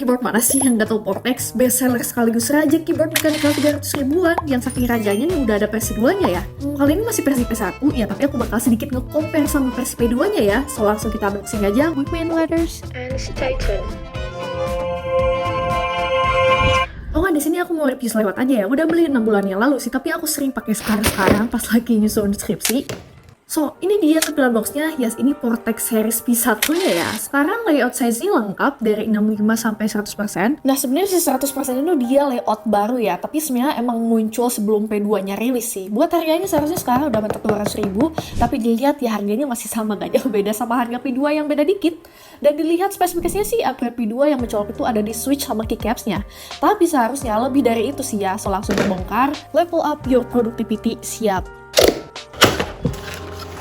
keyboard mana sih yang gak tau Vortex? Best seller sekaligus raja keyboard mechanical 300 ribuan yang saking rajanya nih udah ada versi 2-nya ya. Kali ini masih versi P1 ya, tapi aku bakal sedikit nge-compare sama versi P2-nya ya. So langsung kita unboxing aja with my letters and stay tuned. Oh kan, di sini aku mau review selewat aja ya. Udah beli 6 bulan yang lalu sih, tapi aku sering pakai sekarang pas lagi nyusun skripsi. So, ini dia tampilan boxnya. Yes, ini Vortex series P1-nya ya. Sekarang layout size-nya lengkap dari 65 sampai 100%. Nah, sebenarnya si 100% itu dia layout baru ya, tapi sebenarnya emang muncul sebelum P2-nya rilis sih. Buat harganya seharusnya sekarang udah mentok 200 ribu, tapi dilihat ya harganya masih sama, gak jauh beda sama harga P2 yang beda dikit. Dan dilihat spesifikasinya sih upgrade P2 yang mencolok itu ada di switch sama keycaps-nya. Tapi seharusnya lebih dari itu sih ya. So, langsung dibongkar. Level up your productivity, siap.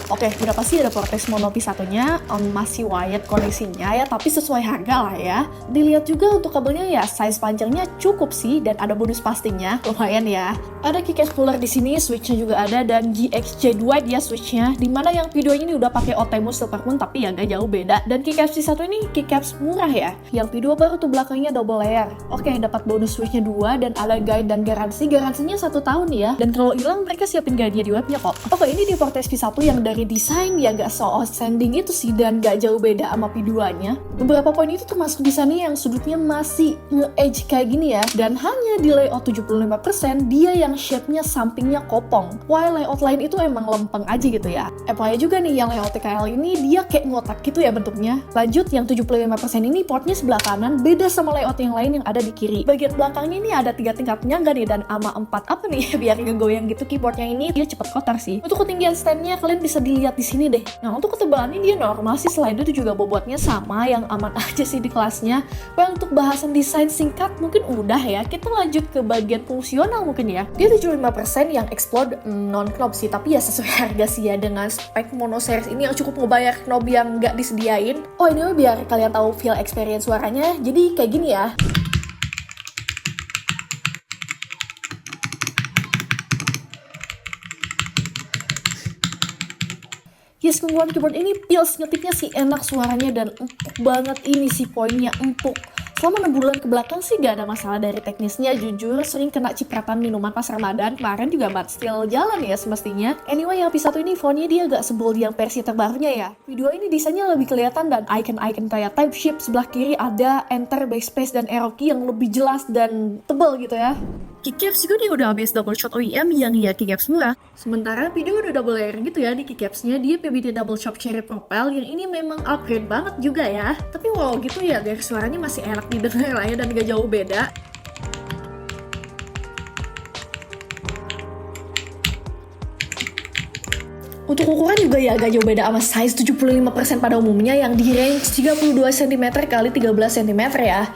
Oke, udah pasti ada Vortex mono P1-nya, masih wired kondisinya ya, tapi sesuai harga lah ya. Dilihat juga untuk kabelnya ya, size panjangnya cukup sih, dan ada bonus pastinya, lumayan ya. Ada keycap cooler di sini, switch-nya juga ada, dan GXJ2 dia switch-nya, dimana yang videonya ini udah pakai OTEMU Silvermoon, tapi ya gak jauh beda. Dan keycaps P1 ini keycaps murah ya, yang P2 baru tuh belakangnya double layer. Oke, dapat bonus switch-nya 2, dan ada guide dan garansinya 1 tahun ya. Dan kalau hilang mereka siapin guide-nya di webnya kok. Oke, ini di Vortex P1 yang dari desain ya gak so outstanding itu sih, dan gak jauh beda sama P2-nya. Beberapa poin itu termasuk desainnya yang sudutnya masih nge-edge kayak gini ya, dan hanya di layout 75% dia yang shape-nya sampingnya kopong, while layout lain itu emang lempeng aja gitu ya. FYI juga nih, yang layout TKL ini dia kayak ngotak gitu ya bentuknya. Lanjut, yang 75% ini portnya sebelah kanan, beda sama layout yang lain yang ada di kiri. Bagian belakangnya ini ada 3 tingkat penyangga nih, dan ama 4 apa nih biar ngegoyang gitu keyboardnya ini, dia cepet kotor sih. Untuk ketinggian stand-nya kalian bisa dilihat di sini deh. Nah, untuk ketebalannya dia normal sih, selain itu juga bobotnya sama, yang aman aja sih di kelasnya. Well, untuk bahasan desain singkat mungkin udah ya. Kita lanjut ke bagian fungsional mungkin ya. Dia 75% yang explode non-knob sih, tapi ya sesuai harga sih ya, dengan spek mono series ini yang cukup ngebayar knob yang nggak disediain. Oh, ini biar kalian tahu feel experience suaranya, jadi kayak gini ya. Yes, keunggulan keyboard ini feels ngetiknya sih enak suaranya, dan empuk banget ini sih poinnya, empuk. Selama 6 bulan ke belakang sih gak ada masalah dari teknisnya, jujur sering kena cipratan minuman pas Ramadan, kemarin juga but still jalan ya semestinya. Anyway, yang P1 ini fontnya dia gak sebold yang versi terbarunya ya. Video ini desainnya lebih kelihatan, dan icon-icon kayak type shift sebelah kiri ada enter, backspace, dan arrow key yang lebih jelas dan tebal gitu ya. Keycaps juga nih udah habis double shot OEM yang ya keycaps murah. Sementara video udah double layer gitu ya di keycapsnya, dia PBT double chop cherry propel yang ini memang upgrade banget juga ya. Tapi walau gitu ya, dari suaranya masih enak didengar lah ya, dan gak jauh beda. Untuk ukuran juga ya agak jauh beda sama size 75% pada umumnya yang di range 32 cm x 13 cm ya.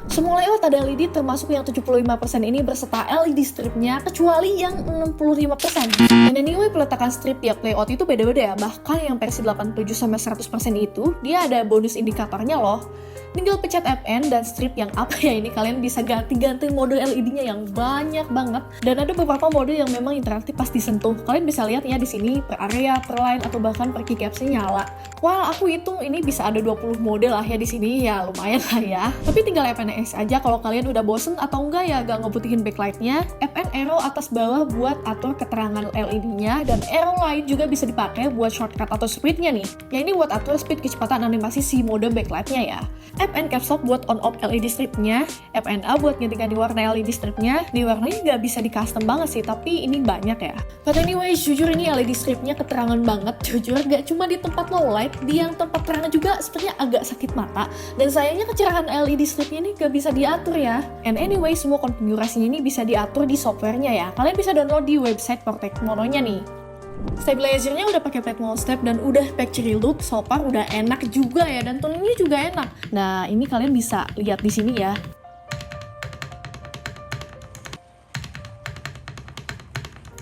Semua layout ada LED, termasuk yang 75% ini berserta LED stripnya, kecuali yang 65%. Dan anyway, peletakan strip tiap layout itu beda-beda ya. Bahkan yang versi 87-100% itu, dia ada bonus indikatornya loh. Tinggal pencet FN dan strip yang apa ya ini, kalian bisa ganti-ganti mode LED-nya yang banyak banget. Dan ada beberapa mode yang memang interaktif pas disentuh. Kalian bisa lihat ya di sini per area, per line, atau bahkan per keycapsnya nyala. Wah, aku hitung ini bisa ada 20 mode lah ya di sini, ya lumayan lah ya. Tapi tinggal FNX aja kalau kalian udah bosen atau enggak ya gak ngebutihin backlight-nya. FN arrow atas bawah buat atur keterangan LED-nya, dan arrow lain juga bisa dipakai buat shortcut atau speed-nya nih. Ya ini buat atur speed kecepatan animasi si mode backlight-nya ya. FN caps lock buat on off LED stripnya, FNA buat ganti-ganti warna LED stripnya. Di warnanya nggak bisa di custom banget sih, tapi ini banyak ya. But anyway, jujur ini LED stripnya keterangan banget, jujur gak cuma di tempat low light, di yang tempat terang juga sepertinya agak sakit mata. Dan sayangnya kecerahan LED stripnya ini gak bisa diatur ya. And anyway, semua konfigurasinya ini bisa diatur di softwarenya ya. Kalian bisa download di website Vortex Mononya nih. Stabilizernya udah pakai flat wall step dan udah factory loop, so far udah enak juga ya, dan tuningnya juga enak. Nah, ini kalian bisa lihat di sini ya.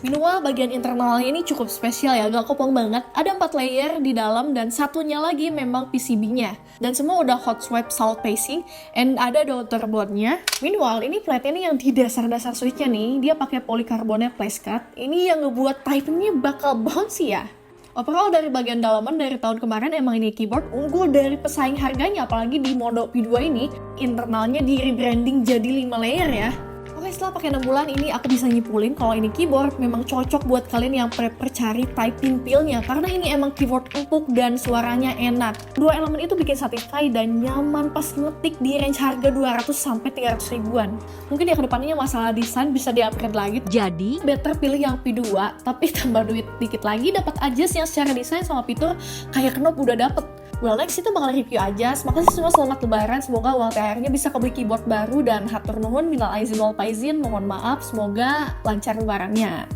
Minimal bagian internalnya ini cukup spesial ya, gak kopong banget. Ada 4 layer di dalam dan satunya lagi memang PCB-nya. Dan semua udah hot swap salt pacing, and ada daughterboard-nya. Meanwhile, ini plate-nya nih yang di dasar-dasar switch-nya nih, dia pakai polikarbonat place cut. Ini yang ngebuat typing-nya bakal bouncy ya. Overall dari bagian dalaman dari tahun kemarin emang ini keyboard unggul dari pesaing harganya, apalagi di Moto P2 ini internalnya di rebranding jadi 5 layer ya. Oke, setelah pakai 6 bulan ini aku bisa nyimpulin kalau ini keyboard memang cocok buat kalian yang prepper cari typing feel-nya, karena ini emang keyboard empuk dan suaranya enak. Dua elemen itu bikin satisfy dan nyaman pas ngetik di range harga 200 sampai 300 ribuan. Mungkin ya kedepannya masalah desain bisa di-upgrade lagi. Jadi, better pilih yang P2 tapi tambah duit dikit lagi dapat adjust yang secara desain sama fitur kayak knob udah dapet. Well, next itu bakal review aja. Makasih semua, selamat lebaran. Semoga uang THR-nya bisa kebeli keyboard baru dan hatur nuhun minal aizin wal faizin. Mohon maaf, semoga lancar lebarannya.